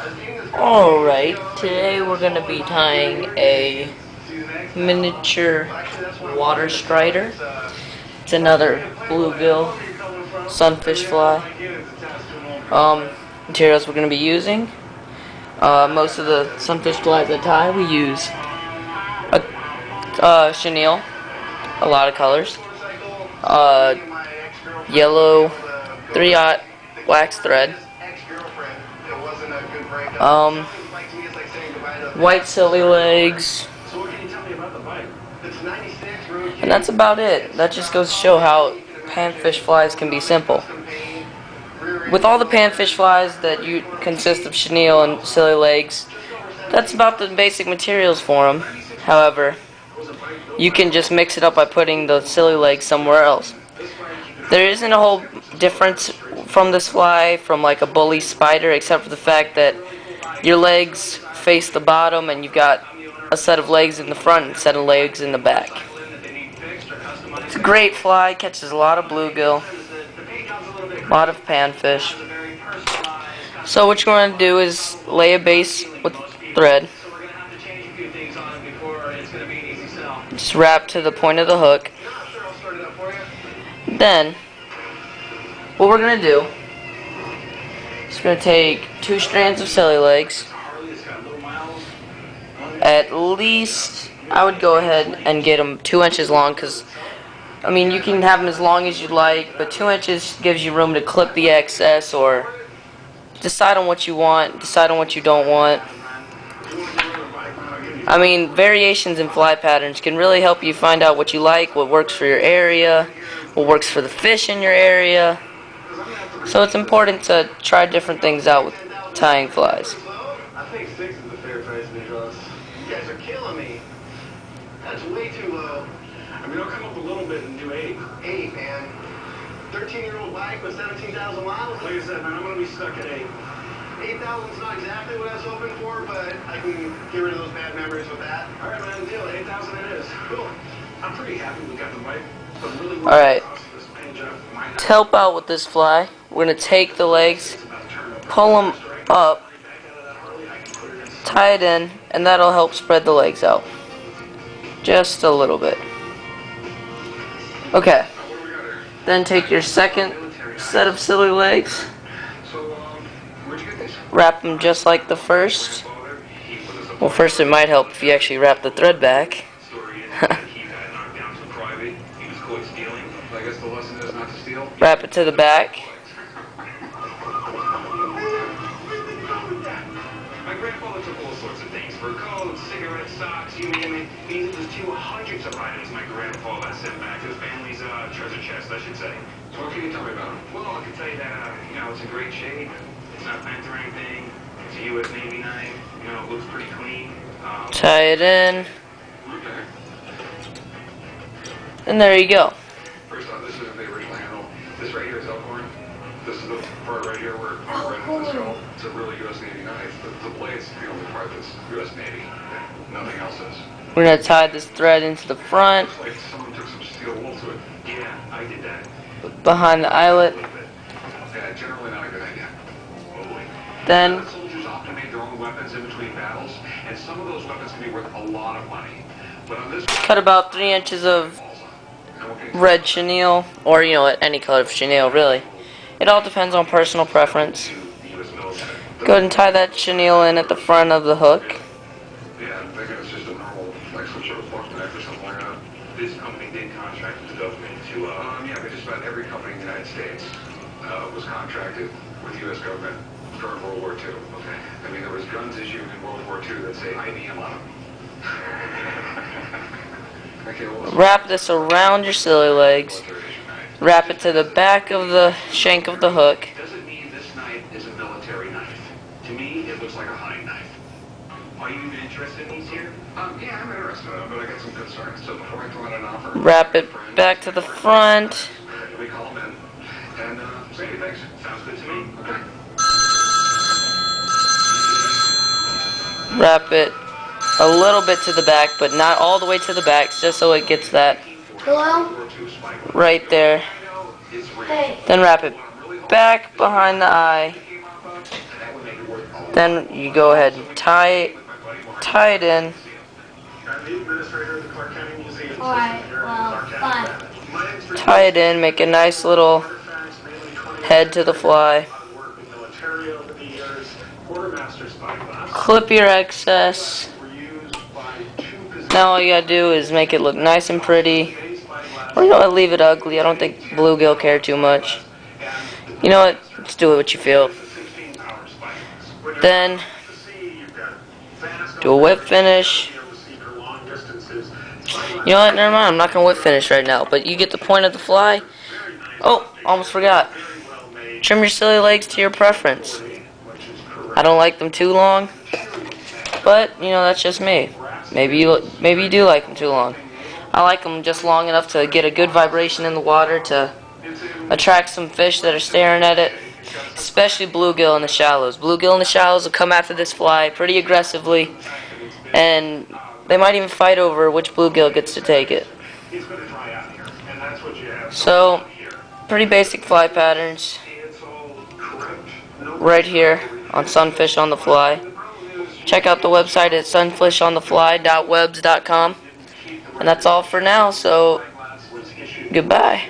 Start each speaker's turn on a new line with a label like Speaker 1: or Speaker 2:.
Speaker 1: Alright, today we're going to be tying a miniature water strider. It's another bluegill sunfish fly. Materials we're going to be using. Most of the sunfish flies I tie, we use a chenille, a lot of colors, yellow 3/0 wax thread, white silly legs, and that's about it. That just goes to show how panfish flies can be simple. With all the panfish flies that consist of chenille and silly legs, that's about the basic materials for them. However, you can just mix it up by putting the silly legs somewhere else. There isn't a whole difference from this fly from like a bully spider, except for the fact that your legs face the bottom and you've got a set of legs in the front and a set of legs in the back. It's a great fly, catches a lot of bluegill, a lot of panfish. So what you're going to do is lay a base with thread. Just wrap to the point of the hook. Then, what we're going to do is going to take 2 strands of silly legs. At least, I would go ahead and get them 2 inches long, because, I mean, you can have them as long as you'd like, but 2 inches gives you room to clip the excess, or decide on what you want, decide on what you don't want. I mean, variations in fly patterns can really help you find out what you like, what works for your area, what works for the fish in your area. So it's important to try different things out with tying flies.
Speaker 2: I think 6 is the fair price, Nicholas. You guys are killing me. That's way too low. I mean, I'll come up a little bit and do 8. 8, man. 13-year-old bike with 17,000 miles? Like I said, man, I'm going to be stuck at 8. 8,000 is not exactly what I was hoping for, but I can get rid of those bad memories with that. All right, man, deal. 8,000 it is. Cool. I'm pretty happy we got the bike.
Speaker 1: Alright, to help out with this fly, we're going to take the legs, pull them up, tie it in, and that'll help spread the legs out. Just a little bit. Okay, then take your second set of silly legs, wrap them just like the first. Well, first it might help if you actually wrap the thread back. Wrap it to the back.
Speaker 2: My grandfather took all sorts of things for coats, cigarettes, socks, you name it. He was to hundreds of items my grandfather sent back to his family's treasure chest, I should say. So what can you tell me about it? Well, I can tell you that, it's in great shape. It's not bent or anything. It's a U.S. Navy knife. It looks pretty clean.
Speaker 1: Tie it in.
Speaker 2: Okay.
Speaker 1: And there you go.
Speaker 2: First off, this isn't the original handle. This right here is elkhorn. This is the part right here where right into the skull. It's a really U.S. Navy knife. The blade's the only part that's U.S. Navy. Nothing else is.
Speaker 1: We're going to tie this thread into the front.
Speaker 2: It's like someone took some steel wool to it. Yeah, I did that.
Speaker 1: Behind the eyelet.
Speaker 2: Yeah, generally not a good idea.
Speaker 1: Then
Speaker 2: soldiers often make their own weapons in between battles, and some of those weapons can be worth a lot of money. But on this
Speaker 1: cut about 3 inches of red chenille, or any color of chenille, really. It all depends on personal preference. Go ahead and tie that chenille in at the front of the hook.
Speaker 2: Yeah, I'm thinking it's just a normal, like some sort of buck knife or something like that. This company did contract with the government to, yeah, but just about every company in the United States was contracted with the U.S. government during World War II. Okay. I mean, there was guns issued in World War II that say IBM on them.
Speaker 1: Wrap this around your silly legs. Wrap it to the back of the shank of the hook.
Speaker 2: Doesn't mean this knife is a military knife. To me, it looks like a hunting knife. Are you even interested in these here? Yeah, I'm interested in them, but I got some concerns. So before I throw out an offer,
Speaker 1: wrap it back to the front.
Speaker 2: we call them in, and say thanks. Sounds good to me. Okay.
Speaker 1: Wrap it a little bit to the back, but not all the way to the back, just so it gets that right there. Then wrap it back behind the eye. Then you go ahead and tie it in.
Speaker 3: Alright, well, fine.
Speaker 1: Tie it in, make a nice little head to the fly. Clip your excess. Now all you gotta do is make it look nice and pretty. Or you know what, leave it ugly. I don't think bluegill care too much. You know what, just do it what you feel. Then do a whip finish. You know what, never mind, I'm not gonna whip finish right now, but you get the point of the fly. Oh, almost forgot. Trim your silly legs to your preference. I don't like them too long, but you know, that's just me. Maybe you do like them too long. I like them just long enough to get a good vibration in the water to attract some fish that are staring at it, especially bluegill in the shallows. Bluegill in the shallows will come after this fly pretty aggressively, and they might even fight over which bluegill gets to take it. So, pretty basic fly patterns right here on Sunfish on the Fly. Check out the website at sunfishonthefly.webs.com. And that's all for now, so goodbye.